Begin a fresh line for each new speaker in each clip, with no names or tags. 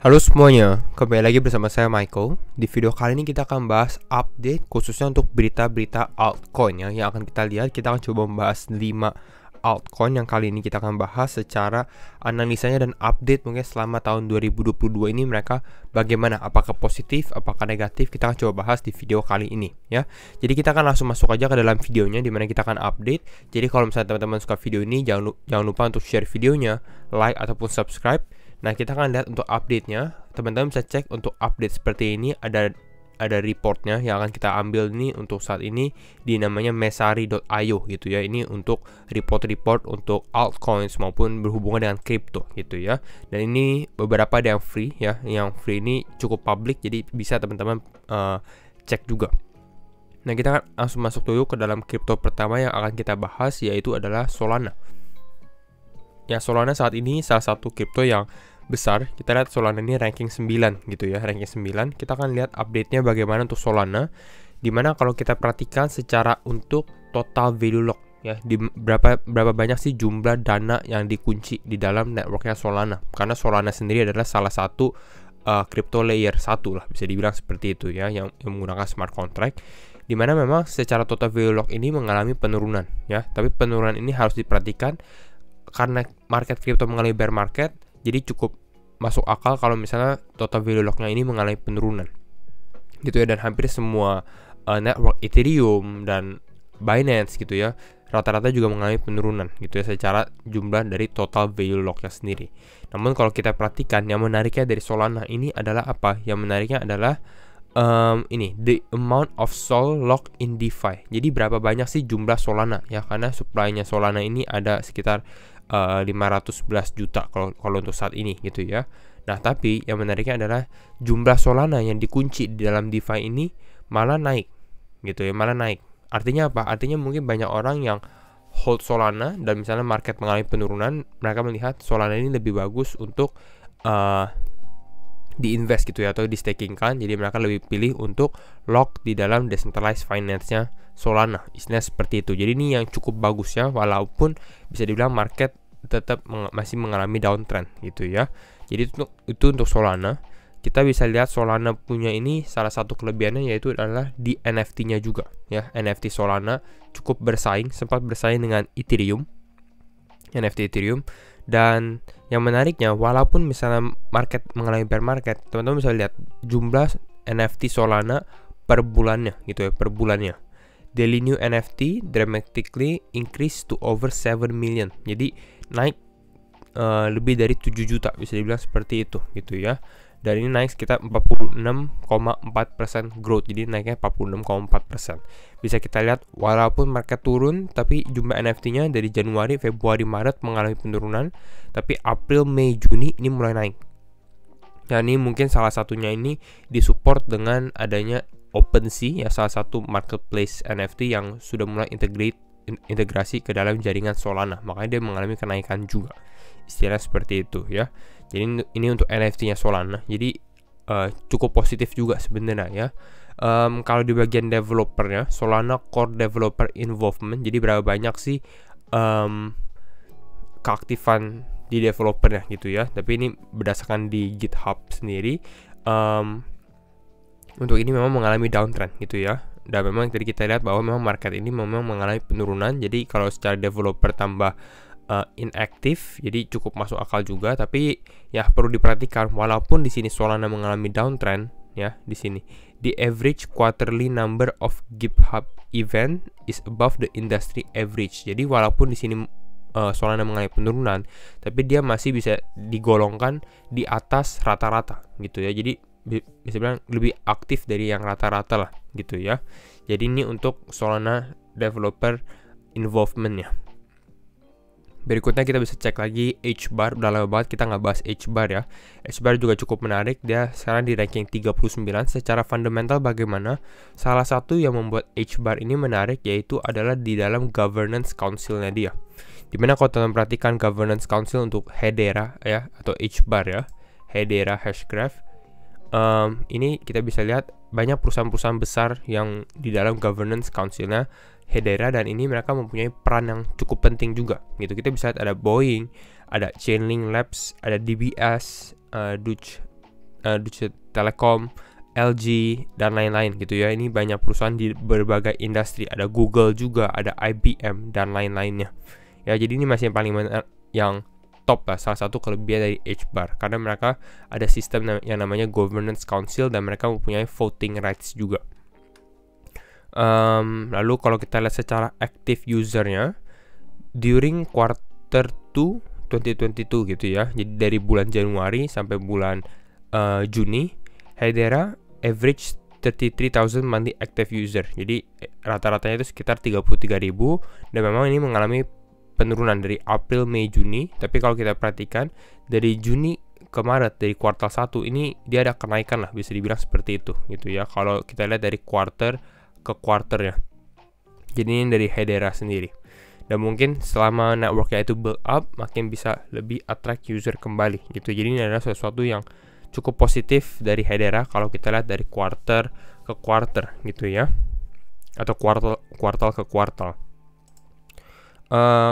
Halo semuanya, kembali lagi bersama saya Michael. Di video kali ini kita akan bahas update khususnya untuk berita-berita altcoin ya. Yang akan kita lihat, kita akan coba membahas 5 altcoin yang kali ini kita akan bahas secara analisanya dan update mungkin selama tahun 2022 ini mereka bagaimana, apakah positif, apakah negatif, kita akan coba bahas di video kali ini ya. Jadi kita akan langsung masuk aja ke dalam videonya dimana kita akan update. Jadi kalau misalnya teman-teman suka video ini, jangan lupa untuk share videonya, like ataupun subscribe. Nah, kita akan lihat untuk update-nya. Teman-teman bisa cek untuk update seperti ini, ada reportnya yang akan kita ambil ini untuk saat ini di namanya Messari.io gitu ya. Ini untuk report untuk altcoins maupun berhubungan dengan crypto gitu ya. Dan ini beberapa ada yang free ya. Yang free ini cukup public, jadi bisa teman-teman cek juga. Nah, kita akan langsung masuk dulu ke dalam crypto pertama yang akan kita bahas, yaitu adalah Solana. Ya, Solana saat ini salah satu crypto yang besar. Kita lihat Solana ini ranking 9 gitu ya, ranking 9. Kita akan lihat update-nya bagaimana untuk Solana. Dimana kalau kita perhatikan secara untuk total value lock ya, di berapa banyak sih jumlah dana yang dikunci di dalam networknya Solana. Karena Solana sendiri adalah salah satu crypto layer 1 lah, bisa dibilang seperti itu ya, yang menggunakan smart contract. Dimana memang secara total value lock ini mengalami penurunan ya, tapi penurunan ini harus diperhatikan karena market crypto mengalami bear market. Jadi cukup masuk akal kalau misalnya total value lock-nya ini mengalami penurunan gitu ya. Dan hampir semua network Ethereum dan Binance gitu ya, rata-rata juga mengalami penurunan gitu ya secara jumlah dari total value lock-nya sendiri. Namun kalau kita perhatikan, yang menariknya dari Solana ini adalah apa? Yang menariknya adalah ini, the amount of Sol lock in DeFi. Jadi berapa banyak sih jumlah Solana ya, karena supply-nya Solana ini ada sekitar 511 juta kalau untuk saat ini gitu ya. Nah, tapi yang menariknya adalah jumlah Solana yang dikunci di dalam DeFi ini malah naik gitu ya, malah naik. Artinya apa? Artinya mungkin banyak orang yang hold Solana dan misalnya market mengalami penurunan, mereka melihat Solana ini lebih bagus untuk diinvest gitu ya, atau di staking kan. Jadi mereka lebih pilih untuk lock di dalam decentralized finance-nya Solana, istilahnya seperti itu. Jadi ini yang cukup bagus ya, walaupun bisa dibilang market tetap masih mengalami downtrend gitu ya. Jadi itu untuk Solana. Kita bisa lihat Solana punya ini salah satu kelebihannya yaitu adalah di NFT-nya juga ya. NFT Solana cukup bersaing, sempat bersaing dengan Ethereum, NFT Ethereum. Dan yang menariknya, walaupun misalnya market mengalami bear market, teman-teman bisa lihat jumlah NFT Solana per bulannya gitu ya, per bulannya. Daily new NFT dramatically increase to over 7 million. Jadi naik lebih dari 7 juta, bisa dibilang seperti itu gitu ya. Dan ini naik sekitar 46,4% growth. Jadi naiknya 46,4%. Bisa kita lihat walaupun market turun, tapi jumlah NFT-nya dari Januari, Februari, Maret mengalami penurunan, tapi April, Mei, Juni ini mulai naik. Dan ini mungkin salah satunya ini disupport dengan adanya OpenSea ya, salah satu marketplace NFT yang sudah mulai integrasi ke dalam jaringan Solana. Makanya dia mengalami kenaikan juga. Istilah seperti itu ya. Jadi ini untuk NFT-nya Solana. Jadi cukup positif juga sebenarnya ya. Kalau di bagian developernya, Solana Core Developer Involvement. Jadi berapa banyak sih keaktifan di developernya gitu ya. Tapi ini berdasarkan di GitHub sendiri. Untuk ini memang mengalami downtrend gitu ya. Dan memang tadi kita lihat bahwa memang market ini memang mengalami penurunan. Jadi kalau secara developer tambah inactive, jadi cukup masuk akal juga. Tapi ya perlu diperhatikan, walaupun di sini Solana mengalami downtrend ya, di sini the average quarterly number of GitHub event is above the industry average. Jadi walaupun di sini Solana mengalami penurunan, tapi dia masih bisa digolongkan di atas rata-rata gitu ya. Jadi bisa bilang lebih aktif dari yang rata-rata lah gitu ya. Jadi ini untuk Solana developer involvement-nya. Berikutnya kita bisa cek lagi H-bar. Udah lama banget kita nggak bahas H-bar ya. H-bar juga cukup menarik. Dia sekarang di ranking 39. Secara fundamental bagaimana? Salah satu yang membuat H-bar ini menarik yaitu adalah di dalam governance council-nya dia. Dimana kalau teman perhatikan governance council untuk Hedera ya, atau H-bar ya, Hedera Hashgraph. Ini kita bisa lihat banyak perusahaan-perusahaan besar yang di dalam governance council-nya Hedera, dan ini mereka mempunyai peran yang cukup penting juga gitu. Kita bisa lihat ada Boeing, ada Chainlink Labs, ada DBS, Deutsche Deutsche Telekom, LG, dan lain-lain gitu ya. Ini banyak perusahaan di berbagai industri, ada Google juga, ada IBM dan lain-lainnya. Ya, jadi ini masih yang paling yang top lah, salah satu kelebihan dari HBAR karena mereka ada sistem yang namanya Governance Council dan mereka mempunyai voting rights juga. Lalu kalau kita lihat secara active usernya during quarter 2 2022 gitu ya, jadi dari bulan Januari sampai bulan Juni, Hedera average 33,000 monthly active user, jadi rata-ratanya itu sekitar 33.000 dan memang ini mengalami penurunan dari April, Mei, Juni. Tapi kalau kita perhatikan dari Juni ke Maret, dari kuartal 1 ini dia ada kenaikan lah, bisa dibilang seperti itu gitu ya. Kalau kita lihat dari quarter ke quarter ya. Jadi ini dari Hedera sendiri. Dan mungkin selama networknya itu build up, makin bisa lebih attract user kembali gitu. Jadi ini adalah sesuatu yang cukup positif dari Hedera kalau kita lihat dari quarter ke quarter gitu ya. Atau kuartal ke kuartal.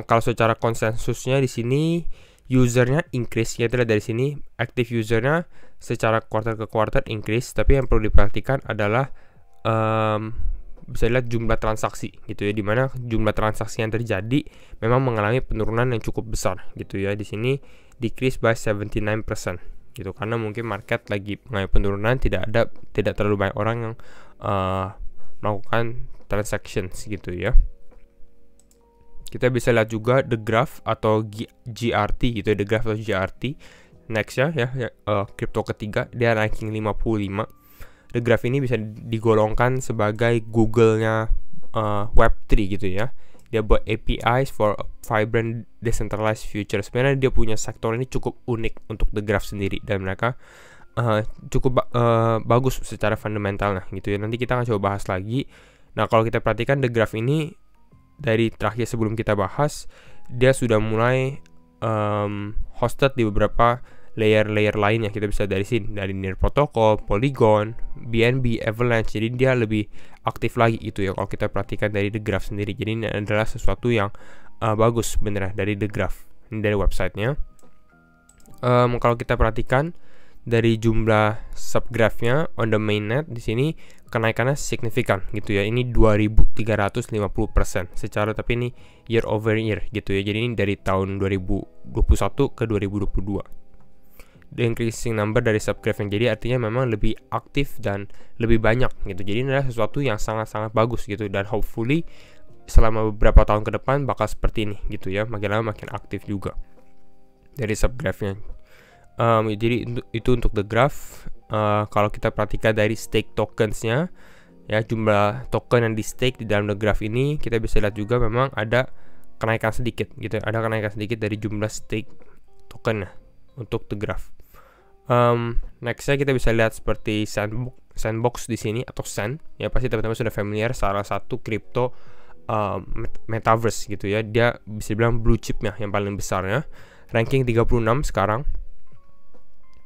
Kalau secara konsensusnya di sini usernya increase, kita lihat dari sini active usernya secara quarter ke quarter increase, tapi yang perlu diperhatikan adalah bisa lihat jumlah transaksi gitu ya, dimana jumlah transaksi yang terjadi memang mengalami penurunan yang cukup besar gitu ya. Di sini decrease by 79% gitu, karena mungkin market lagi mengalami penurunan, tidak terlalu banyak orang yang melakukan transactions gitu ya. Kita bisa lihat juga the graph atau GRT gitu ya, the graph atau GRT. Next ya, kripto ketiga, dia ranking 55. The graph ini bisa digolongkan sebagai Google-nya Web3 gitu ya. Dia buat APIs for vibrant decentralized future. Sebenarnya dia punya sektor ini cukup unik untuk the graph sendiri, dan mereka cukup bagus secara fundamentalnya gitu ya. Nanti kita akan coba bahas lagi. Nah, kalau kita perhatikan the graph ini dari terakhir sebelum kita bahas, dia sudah mulai hosted di beberapa layer-layer lainnya. Kita bisa dari sini, dari Near Protocol, Polygon, BNB, Avalanche. Jadi dia lebih aktif lagi gitu ya kalau kita perhatikan dari the graph sendiri. Jadi ini adalah sesuatu yang bagus sebenarnya dari the graph, ini dari websitenya. Kalau kita perhatikan dari jumlah subgraph-nya on the mainnet di sini kenaikannya signifikan gitu ya. Ini 2350% secara, tapi ini year over year gitu ya. Jadi ini dari tahun 2021 ke 2022. The increasing number dari subgraph yang, jadi artinya memang lebih aktif dan lebih banyak gitu. Jadi ini adalah sesuatu yang sangat-sangat bagus gitu, dan hopefully selama beberapa tahun ke depan bakal seperti ini gitu ya, makin lama makin aktif juga dari subgraph-nya. Jadi itu untuk the graph. Kalau kita perhatikan dari stake tokens-nya ya, jumlah token yang di stake di dalam the graph ini, kita bisa lihat juga memang ada kenaikan sedikit gitu. Ada kenaikan sedikit dari jumlah stake token untuk the graph. Nextnya kita bisa lihat seperti Sandbox di sini atau Sand ya, pasti teman-teman sudah familiar, salah satu crypto metaverse gitu ya. Dia bisa bilang blue chipnya yang paling besarnya, ranking 36 sekarang.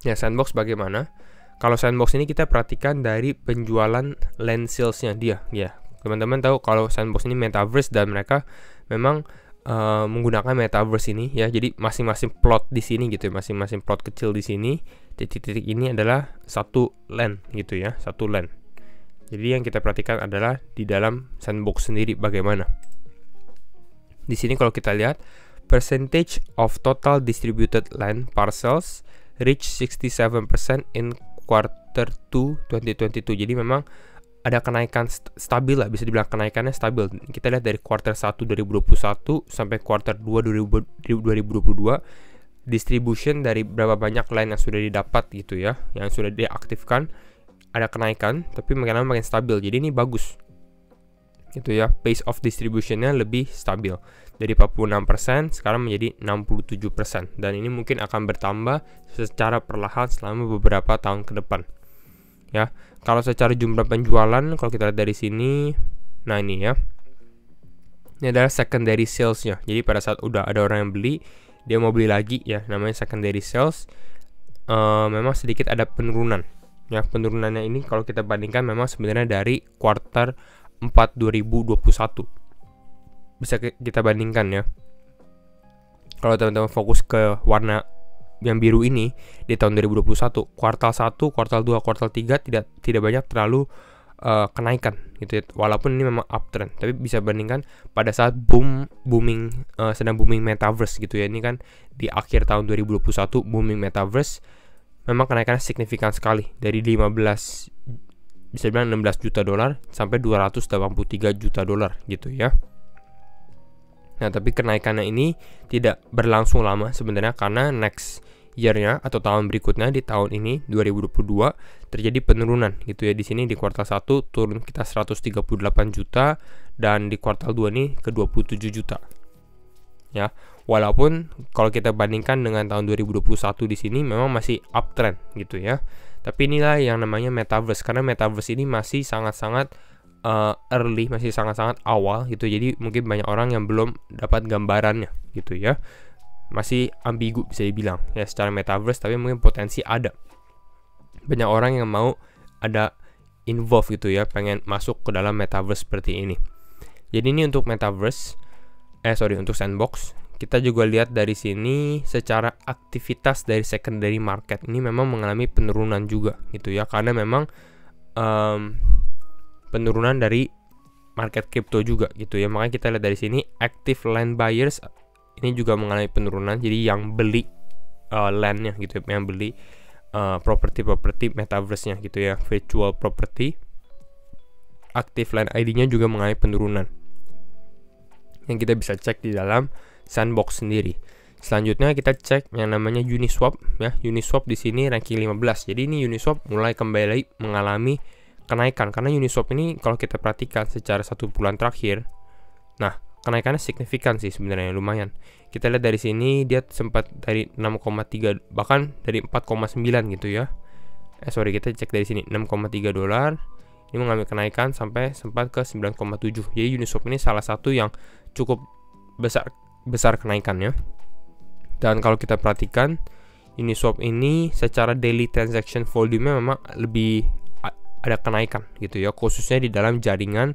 Ya, Sandbox bagaimana? Kalau Sandbox ini kita perhatikan dari penjualan land sales-nya dia ya. Teman-teman tahu kalau Sandbox ini metaverse, dan mereka memang menggunakan metaverse ini ya. Jadi masing-masing plot di sini gitu ya, masing-masing plot kecil di sini, titik-titik ini adalah satu land gitu ya, satu land. Jadi yang kita perhatikan adalah di dalam Sandbox sendiri bagaimana. Di sini kalau kita lihat percentage of total distributed land parcels reach 67% in quarter 2 2022. Jadi memang ada kenaikan stabil lah, bisa dibilang kenaikannya stabil. Kita lihat dari quarter 1 2021 sampai quarter 2 2022, distribution dari berapa banyak line yang sudah didapat gitu ya, yang sudah diaktifkan, ada kenaikan, tapi makin stabil. Jadi ini bagus gitu ya, pace of distributionnya lebih stabil dari 46% sekarang menjadi 67%, dan ini mungkin akan bertambah secara perlahan selama beberapa tahun ke depan ya. Kalau secara jumlah penjualan, kalau kita lihat dari sini, nah ini ya, ini adalah secondary sales-nya. Jadi pada saat udah ada orang yang beli, dia mau beli lagi ya, namanya secondary sales. Memang sedikit ada penurunan ya. Penurunannya ini kalau kita bandingkan memang sebenarnya dari kuartal 4 2021 bisa kita bandingkan ya. Kalau teman-teman fokus ke warna yang biru ini di tahun 2021 kuartal 1, kuartal 2, kuartal 3 tidak banyak terlalu kenaikan gitu ya. Walaupun ini memang uptrend, tapi bisa bandingkan pada saat sedang booming metaverse gitu ya. Ini kan di akhir tahun 2021 booming metaverse, memang kenaikannya signifikan sekali dari 16 juta dolar sampai 283 juta dolar gitu ya. Nah, tapi kenaikannya ini tidak berlangsung lama sebenarnya, karena next year-nya atau tahun berikutnya di tahun ini 2022 terjadi penurunan gitu ya. Di sini di kuartal 1 turun kita 138 juta dan di kuartal 2 nih ke 27 juta. Ya, walaupun kalau kita bandingkan dengan tahun 2021 di sini memang masih uptrend gitu ya. Tapi inilah yang namanya metaverse, karena metaverse ini masih sangat-sangat early, masih sangat-sangat awal gitu. Jadi mungkin banyak orang yang belum dapat gambarannya gitu ya. Masih ambigu bisa dibilang ya secara metaverse, tapi mungkin potensi ada. Banyak orang yang mau ada involve gitu ya, pengen masuk ke dalam metaverse seperti ini. Jadi ini untuk metaverse, untuk sandbox. Kita juga lihat dari sini secara aktivitas dari secondary market ini memang mengalami penurunan juga gitu ya, karena memang penurunan dari market crypto juga gitu ya. Makanya kita lihat dari sini active land buyers ini juga mengalami penurunan. Jadi yang beli landnya gitu ya, yang beli properti metaverse-nya gitu ya, virtual property, active land ID-nya juga mengalami penurunan yang kita bisa cek di dalam sandbox sendiri. Selanjutnya kita cek yang namanya Uniswap ya. Uniswap di sini ranking 15. Jadi ini Uniswap mulai kembali mengalami kenaikan, karena Uniswap ini kalau kita perhatikan secara 1 bulan terakhir, nah kenaikannya signifikan sih sebenarnya, lumayan. Kita lihat dari sini dia sempat dari 6,3 bahkan dari 4,9 gitu ya. Kita cek dari sini 6,3 dolar. Ini mengalami kenaikan sampai sempat ke 9,7. Jadi Uniswap ini salah satu yang cukup besar kenaikannya. Dan kalau kita perhatikan Uniswap ini secara daily transaction volume-nya memang lebih ada kenaikan gitu ya, khususnya di dalam jaringan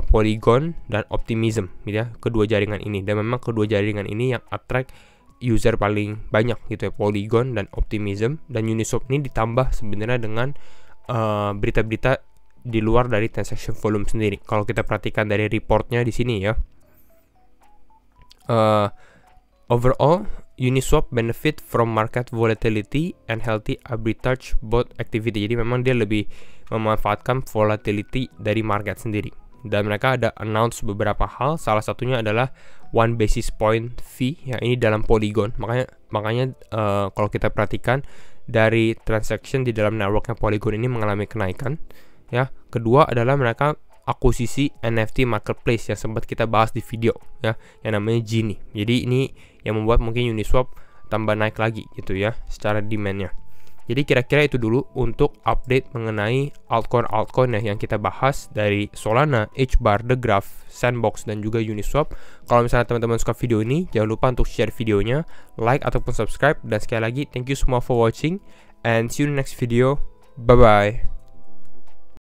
Polygon dan Optimism gitu ya, kedua jaringan ini. Dan memang kedua jaringan ini yang attract user paling banyak gitu ya, Polygon dan Optimism. Dan Uniswap ini ditambah sebenarnya dengan berita-berita di luar dari transaction volume sendiri. Kalau kita perhatikan dari reportnya di sini ya, overall Uniswap benefit from market volatility and healthy arbitrage bot activity. Jadi memang dia lebih memanfaatkan volatility dari market sendiri. Dan mereka ada announce beberapa hal. Salah satunya adalah 1 basis point fee ya, ini dalam Polygon. Makanya kalau kita perhatikan dari transaction di dalam networknya Polygon ini mengalami kenaikan ya. Kedua adalah mereka akuisisi NFT marketplace yang sempat kita bahas di video ya, yang namanya Genie. Jadi ini yang membuat mungkin Uniswap tambah naik lagi gitu ya secara demand-nya. Jadi kira-kira itu dulu untuk update mengenai altcoin ya yang kita bahas dari Solana, HBAR, The Graph, Sandbox dan juga Uniswap. Kalau misalnya teman-teman suka video ini, jangan lupa untuk share videonya, like ataupun subscribe. Dan sekali lagi thank you semua for watching and see you in the next video. Bye bye.